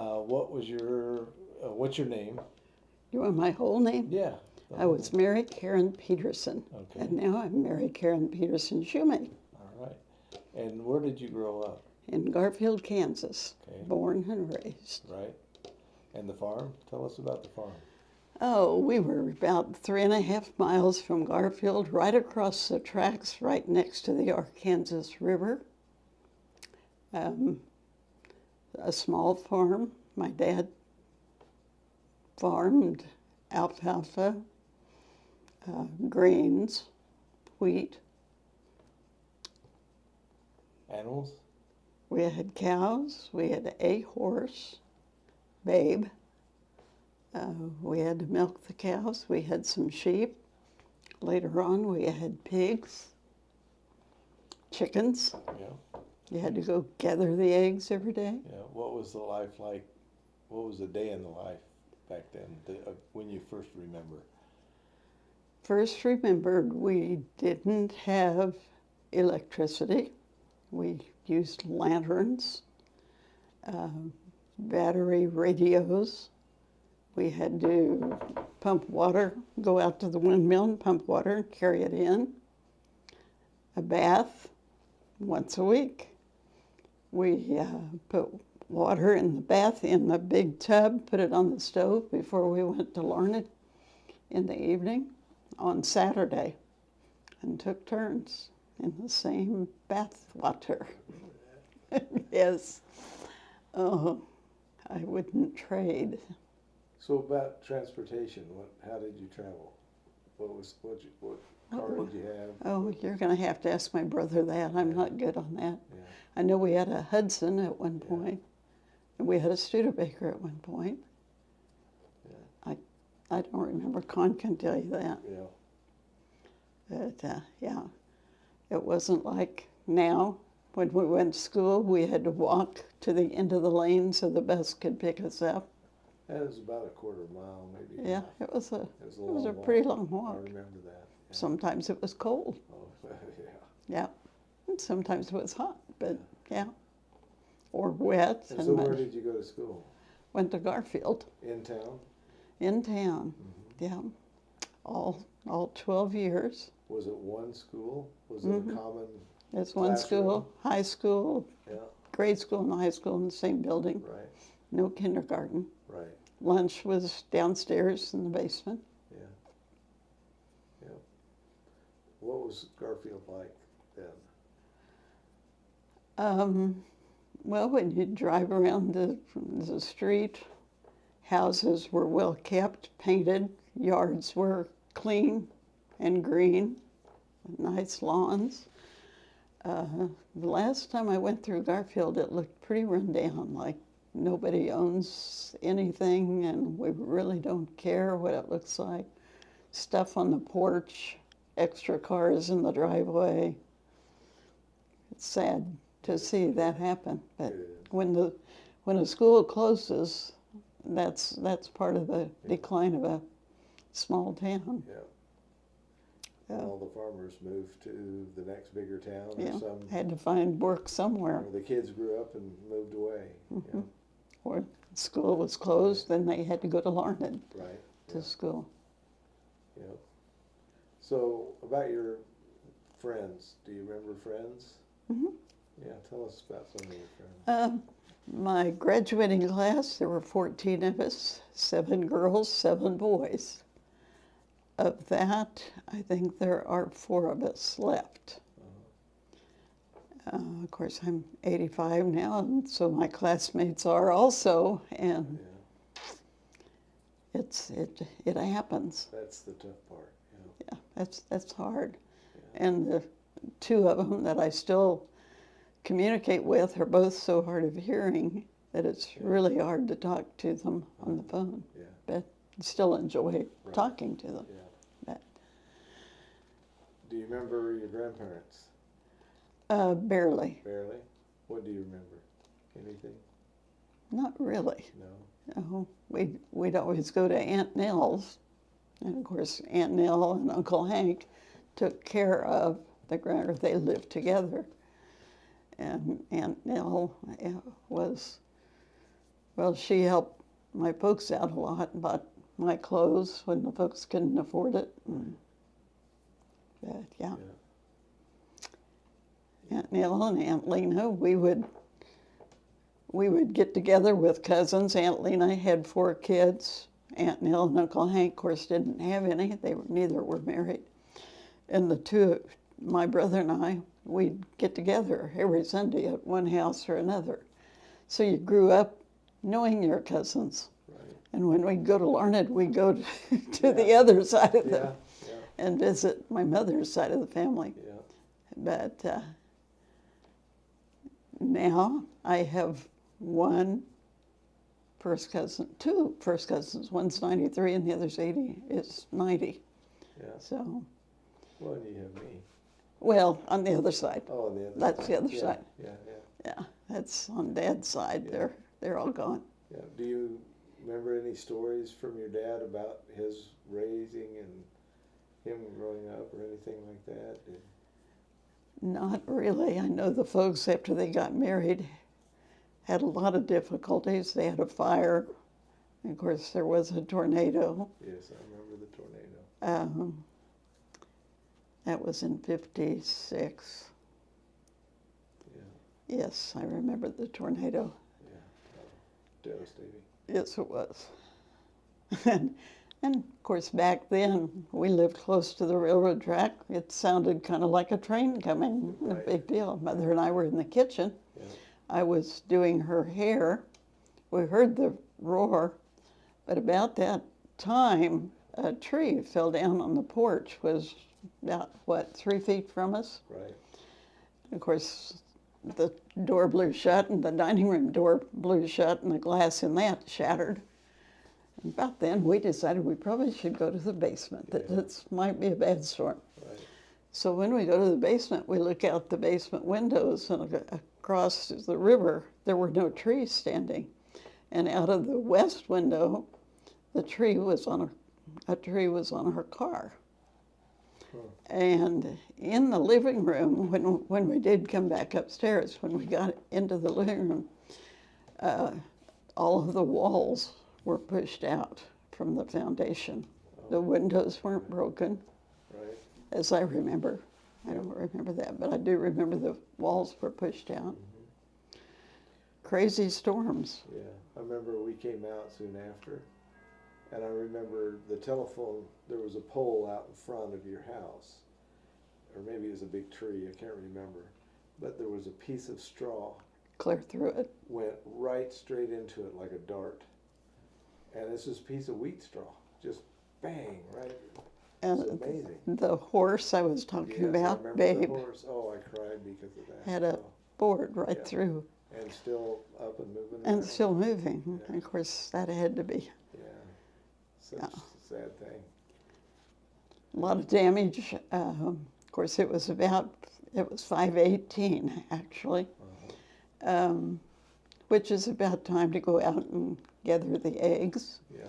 What's your name? You want my whole name? Yeah. I was Mary Karen Peterson, Okay. and now I'm Mary Karen Peterson Shumate All right. And where did you grow up? in Garfield, Kansas, Okay. born and raised. Right. And the farm? Tell us about the farm. Oh, we were about 3.5 miles from Garfield, right across the tracks, right next to the Arkansas River. A small farm. My dad farmed alfalfa, grains, wheat. Animals? We had cows. We had a horse, Babe. We had to milk the cows. We had some sheep. Later on, we had pigs, chickens. Yeah. You had to go gather the eggs every day. Yeah. What was the life like? What was the day in the life back then, when you first remember? First remembered, we didn't have electricity. We used lanterns, battery radios. We had to pump water, go out to the windmill and pump water and carry it in. A bath once a week. We put water in the bath in the big tub, put it on the stove before we went to Larned in the evening on Saturday, and took turns in the same bath water. Yes. Oh, I wouldn't trade. So about transportation, how did you travel? What car did you have? Oh, you're going to have to ask my brother that. I'm not good on that. Yeah. I know we had a Hudson at one Yeah. point, and we had a Studebaker at one point. Yeah. I don't remember. Con can tell you that. Yeah. But yeah, it wasn't like now. When we went to school, we had to walk to the end of the lane so the bus could pick us up. That was about a quarter mile, maybe. Yeah, it was a long pretty walk. long walk. I remember that. Yeah. Sometimes it was cold. Oh, yeah. Yeah, and sometimes it was hot, but yeah, or wet. And so where did you go to school? Went to Garfield. In town? In town, yeah, all 12 years. Was it one school? Was it a common There's one classroom? school, high school, Yeah. grade school and high school in the same building. Right. No kindergarten. Right. Lunch was downstairs in the basement. Yeah. Yeah. What was Garfield like then? Well, when you drive around the street, houses were well kept, painted, yards were clean and green, nice lawns. The last time I went through Garfield, it looked pretty run down, like nobody owns anything and we really don't care what it looks like. Stuff on the porch, extra cars in the driveway. It's sad to see that happen, but when a school closes, that's part of the decline of a small town. Yeah. All the farmers moved to the next bigger town, Yeah, or some. had to find work somewhere. Or the kids grew up and moved away. Yeah. Or school was closed, then they had to go to Larned Right. to school. Yeah. So about your friends, do you remember friends? Yeah, tell us about some of your friends. My graduating class, there were 14 of us, 7 girls, 7 boys. Of that, I think there are 4 of us left. Of course, I'm 85 now, and so my classmates are also, and it happens. That's the tough part. Yeah. Yeah, that's hard. And the 2 of them that I still communicate with are both so hard of hearing that it's really hard to talk to them on the phone. Yeah. But I still enjoy talking to them. Yeah. But, Do you remember your grandparents? barely. Barely. What do you remember? Anything? Not really. No. No, we'd always go to Aunt Nell's, and of course Aunt Nell and Uncle Hank took care of the or they lived together. And Aunt Nell was Well, she helped my folks out a lot, bought my clothes when the folks couldn't afford it. But yeah. Aunt Nell and Aunt Lena, we would get together with cousins. Aunt Lena had 4 kids. Aunt Nell and Uncle Hank, of course, didn't have any. Neither were married. And the two, my brother and I, we'd get together every Sunday at one house or another. So you grew up knowing your cousins. Right. And when we'd go to Larned, we'd go to the other side of them and visit my mother's side of the family. Yeah. But now I have 2 first cousins. One's 93 and the other's 90. Yeah. So. Well, and you have me. Well, on the other side. Oh, on the other That's side. the other side. Yeah. Yeah, that's on Dad's side. Yeah. They're all gone. Yeah. Do you remember any stories from your dad about his raising and him growing up or anything like that? Not really. I know the folks, after they got married, had a lot of difficulties. They had a fire. And of course, there was a tornado. Yes, I remember the tornado. That was in '56. Yeah. Yes, I remember the tornado. Yeah. Devastating. Yes, it was. And of course, back then, we lived close to the railroad track. It sounded kind of like a train coming, a big deal. Mother and I were in the kitchen. Yeah. I was doing her hair. We heard the roar, but about that time, a tree fell down on the porch, was about, 3 feet from us? Right. Of course, the door blew shut, and the dining room door blew shut, and the glass in that shattered. About then, we decided we probably should go to the basement, that this might be a bad storm. Right. So when we go to the basement, we look out the basement windows, and across the river, there were no trees standing. And out of the west window, a tree was on her car. Huh. And in the living room, when we did come back upstairs, when we got into the living room, all of the walls were pushed out from the foundation. The windows weren't broken, Right. as I remember. I don't remember that, but I do remember the walls were pushed out. Mm-hmm. Crazy storms. Yeah. I remember we came out soon after, and I remember the telephone, there was a pole out in front of your house, or maybe it was a big tree, I can't remember, but there was a piece of straw Clear through it. went right straight into it like a dart. And it's this piece of wheat straw, just bang, right? It's amazing. The horse I was talking Yes, I about, remember Babe, the horse. Oh, I cried because of that. had a board right Yeah. through And still up and moving and around. still moving. Yeah. And of course, that had to be Yeah, such a sad thing. a lot of damage. Of course, it was 5:18 actually, which is about time to go out and gather the eggs. Yeah,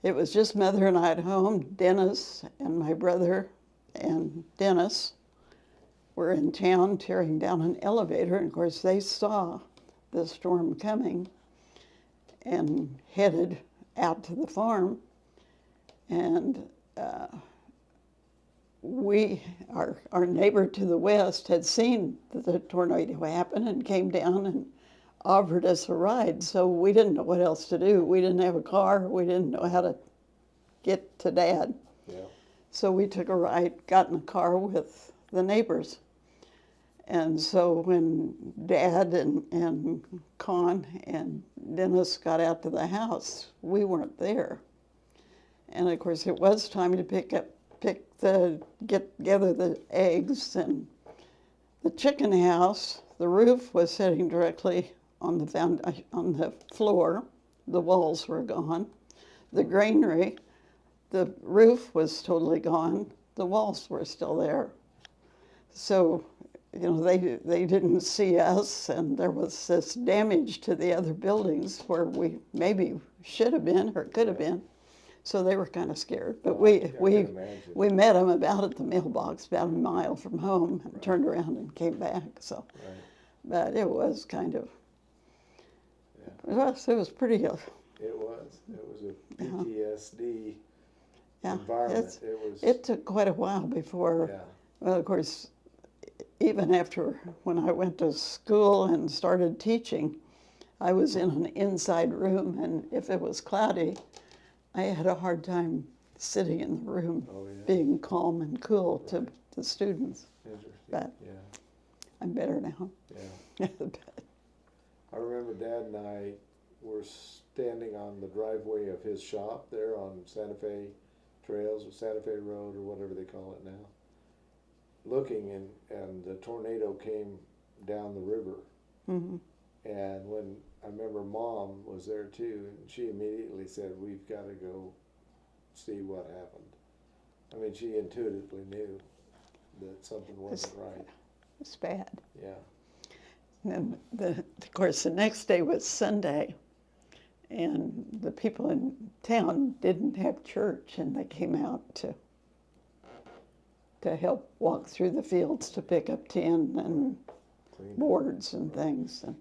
It was just Mother and I at home. Dennis and my brother and Dennis were in town tearing down an elevator, and of course they saw the storm coming and headed out to the farm. And our neighbor to the west had seen the tornado happen and came down and offered us a ride. So we didn't know what else to do. We didn't have a car. We didn't know how to get to Dad. yeah, So we took a ride, got in a car with the neighbors. And so when Dad and Con and Dennis got out to the house, we weren't there. And of course, it was time to get together the eggs. And the chicken house, the roof was sitting directly on the floor. The walls were gone. The granary, the roof was totally gone. The walls were still there. So, they didn't see us, and there was this damage to the other buildings where we maybe should have been or could have been. So they were kind of scared. But I can imagine. we met them about at the mailbox, about a mile from home, and turned around and came back. So, Right. but it was kind of, It was pretty, It was a PTSD yeah. environment. It took quite a while before, Yeah, well, of course, even after when I went to school and started teaching, I was in an inside room, and if it was cloudy, I had a hard time sitting in the room, oh yeah, being calm and cool to Right. the students. interesting, But yeah, I'm better now. yeah. I remember Dad and I were standing on the driveway of his shop there on Santa Fe Trails or Santa Fe Road or whatever they call it now, looking, and the tornado came down the river. Hmm. And when I remember Mom was there too, and she immediately said, "We've got to go see what happened." I mean, she intuitively knew that something wasn't right. It's bad. Yeah. And of course, the next day was Sunday, and the people in town didn't have church, and they came out to help walk through the fields to pick up tin and Clean. boards and things. And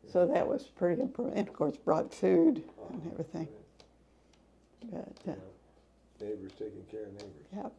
so that was pretty important. And of course, brought food and everything. But Yeah. Neighbors taking care of neighbors. yeah,